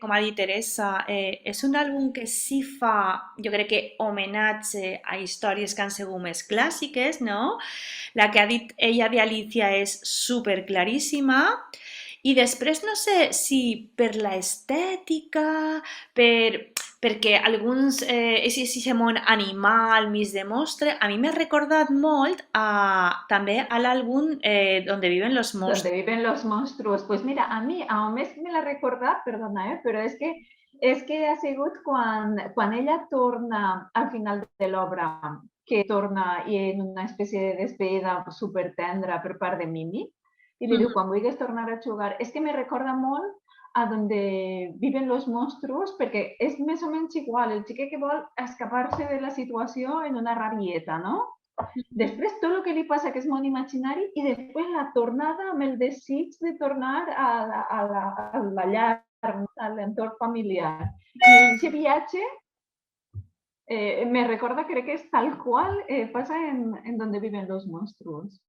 com ha dit Teresa, és un àlbum que sí fa, jo crec que homenatge a històries que han sigut més clàssiques, no? La que ha dit ella d'Alicia és super claríssima. I després no sé si per l'estètica, perquè alguns, és món animal, mig de mostre, a mi m'ha recordat molt també a l'àlbum Donde viven los Donde monstruos. viven los monstruos. Pues mira, a mi, a més me l'ha recordat, perdona, però és que ha sigut quan ella torna al final de l'obra, que torna i en una espècie de despedida supertendra per part de Mimi, i li diu, quan vulguis tornar a jugar, és que me recorda molt a Donde viven los monstruos, perquè és més o menys igual, el xiquet que vol escapar-se de la situació en una rabieta, no? Després tot el que li passa, que és món imaginari, i després la tornada amb el desig de tornar a la llar, a l'entorn familiar. I aquest viatge me recorda, crec que és tal qual passa en Donde viven los monstruos.